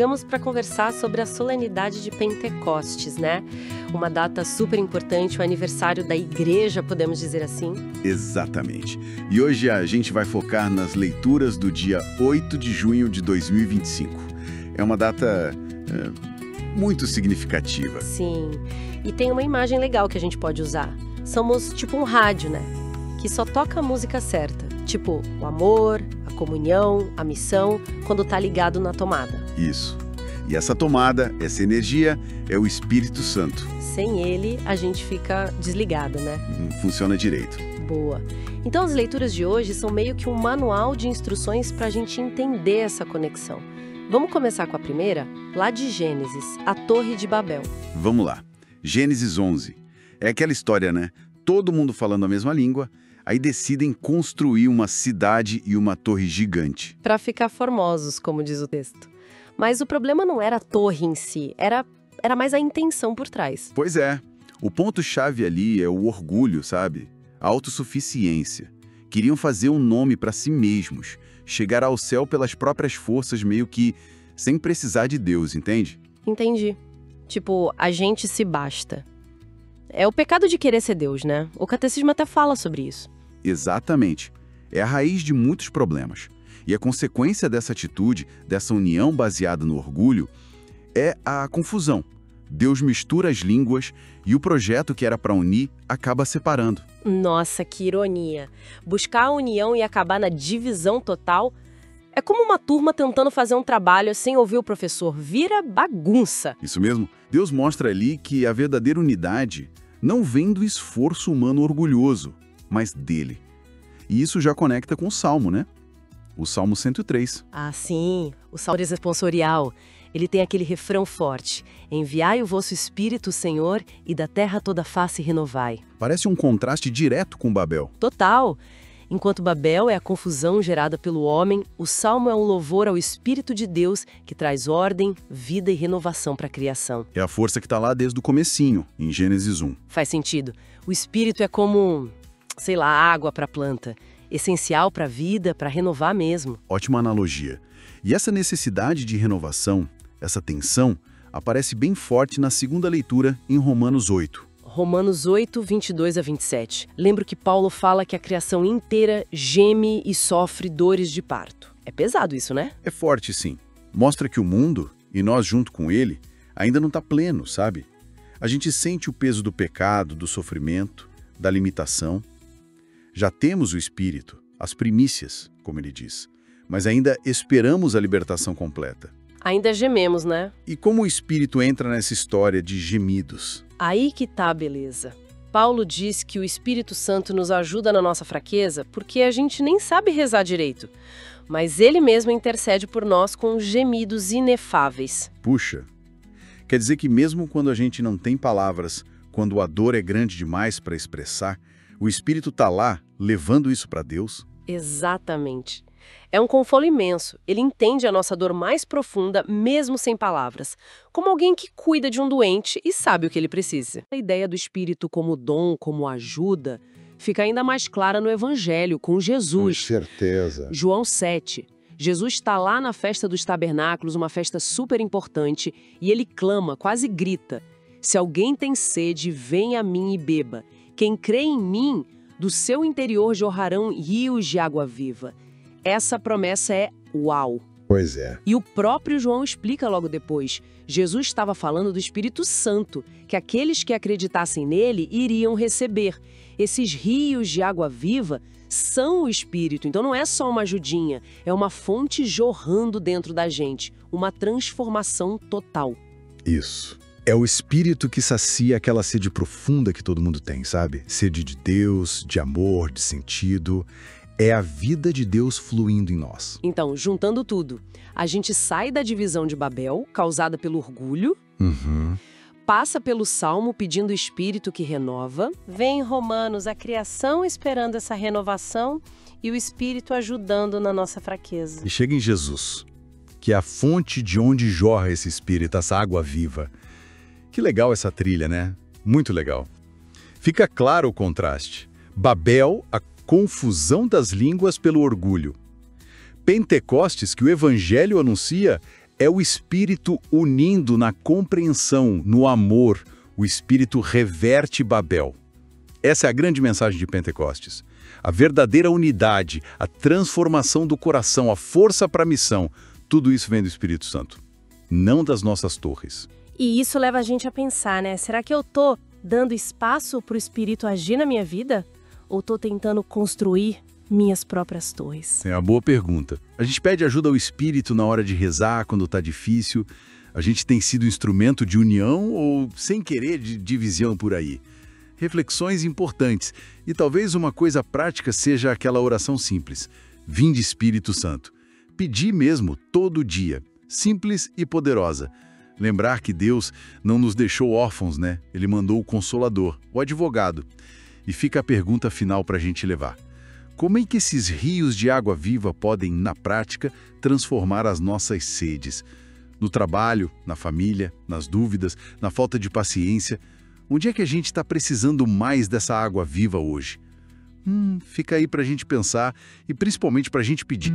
chegamos para conversar sobre a solenidade de Pentecostes, né? Uma data super importante, o aniversário da igreja, podemos dizer assim. Exatamente. E hoje a gente vai focar nas leituras do dia 8 de junho de 2025. É uma data muito significativa. Sim, e tem uma imagem legal que a gente pode usar. Somos tipo um rádio, né? Que só toca a música certa. Tipo, o amor, a comunhão, a missão, quando tá ligado na tomada. Isso. E essa tomada, essa energia, é o Espírito Santo. Sem ele, a gente fica desligado, né? Não funciona direito. Boa. Então, as leituras de hoje são meio que um manual de instruções para a gente entender essa conexão. Vamos começar com a primeira? Lá de Gênesis, a Torre de Babel. Vamos lá. Gênesis 11. É aquela história, né? Todo mundo falando a mesma língua, aí decidem construir uma cidade e uma torre gigante. Para ficar formosos, como diz o texto. Mas o problema não era a torre em si, era mais a intenção por trás. Pois é. O ponto-chave ali é o orgulho, sabe? A autossuficiência. Queriam fazer um nome para si mesmos, chegar ao céu pelas próprias forças, meio que sem precisar de Deus, entende? Entendi. Tipo, a gente se basta. É o pecado de querer ser Deus, né? O catecismo até fala sobre isso. Exatamente. É a raiz de muitos problemas. E a consequência dessa atitude, dessa união baseada no orgulho, é a confusão. Deus mistura as línguas e o projeto que era para unir acaba separando. Nossa, que ironia. Buscar a união e acabar na divisão total é como uma turma tentando fazer um trabalho sem ouvir o professor. Vira bagunça. Isso mesmo. Deus mostra ali que a verdadeira unidade não vem do esforço humano orgulhoso, mas dele. E isso já conecta com o Salmo, né? O Salmo 103. Ah, sim. O Salmo responsorial. Ele tem aquele refrão forte. Enviai o vosso Espírito, Senhor, e da terra toda face renovai. Parece um contraste direto com Babel. Total. Enquanto Babel é a confusão gerada pelo homem, o Salmo é um louvor ao Espírito de Deus que traz ordem, vida e renovação para a criação. É a força que está lá desde o comecinho, em Gênesis 1. Faz sentido. O Espírito é como, sei lá, água para a planta. Essencial para a vida, para renovar mesmo. Ótima analogia. E essa necessidade de renovação, essa tensão, aparece bem forte na segunda leitura em Romanos 8. Romanos 8, 22 a 27. Lembro que Paulo fala que a criação inteira geme e sofre dores de parto. É pesado isso, né? É forte, sim. Mostra que o mundo, e nós junto com ele, ainda não está pleno, sabe? A gente sente o peso do pecado, do sofrimento, da limitação. Já temos o Espírito, as primícias, como ele diz, mas ainda esperamos a libertação completa. Ainda gememos, né? E como o Espírito entra nessa história de gemidos? Aí que tá a beleza. Paulo diz que o Espírito Santo nos ajuda na nossa fraqueza porque a gente nem sabe rezar direito. Mas ele mesmo intercede por nós com gemidos inefáveis. Puxa, quer dizer que mesmo quando a gente não tem palavras, quando a dor é grande demais para expressar, o Espírito está lá, levando isso para Deus? Exatamente. É um consolo imenso. Ele entende a nossa dor mais profunda, mesmo sem palavras. Como alguém que cuida de um doente e sabe o que ele precisa. A ideia do Espírito como dom, como ajuda, fica ainda mais clara no Evangelho, com Jesus. Com certeza. João 7. Jesus está lá na festa dos tabernáculos, uma festa super importante, e ele clama, quase grita: se alguém tem sede, venha a mim e beba. Quem crê em mim, do seu interior jorrarão rios de água viva. Essa promessa é uau! Pois é. E o próprio João explica logo depois. Jesus estava falando do Espírito Santo, que aqueles que acreditassem nele iriam receber. Esses rios de água viva são o Espírito, então não é só uma ajudinha, é uma fonte jorrando dentro da gente, uma transformação total. Isso. É o Espírito que sacia aquela sede profunda que todo mundo tem, sabe? Sede de Deus, de amor, de sentido. É a vida de Deus fluindo em nós. Então, juntando tudo, a gente sai da divisão de Babel, causada pelo orgulho, passa pelo Salmo pedindo o Espírito que renova, vem em Romanos a criação esperando essa renovação e o Espírito ajudando na nossa fraqueza. E chega em Jesus, que é a fonte de onde jorra esse Espírito, essa água viva. Que legal essa trilha, né? Muito legal. Fica claro o contraste. Babel, a confusão das línguas pelo orgulho. Pentecostes, que o Evangelho anuncia, É o Espírito unindo na compreensão, no amor. O Espírito reverte Babel. Essa é a grande mensagem de Pentecostes. A verdadeira unidade, a transformação do coração, a força para a missão, tudo isso vem do Espírito Santo, não das nossas torres. E isso leva a gente a pensar, né? Será que eu tô dando espaço para o Espírito agir na minha vida? Ou tô tentando construir minhas próprias torres? É uma boa pergunta. A gente pede ajuda ao Espírito na hora de rezar, quando tá difícil. A gente tem sido instrumento de união ou, sem querer, de divisão por aí? Reflexões importantes. E talvez uma coisa prática seja aquela oração simples. Vinde Espírito Santo. Pedir mesmo, todo dia. Simples e poderosa. Lembrar que Deus não nos deixou órfãos, né? Ele mandou o Consolador, o advogado. E fica a pergunta final para a gente levar. Como é que esses rios de água viva podem, na prática, transformar as nossas sedes? No trabalho, na família, nas dúvidas, na falta de paciência. Onde é que a gente está precisando mais dessa água viva hoje? Fica aí para a gente pensar e principalmente para a gente pedir.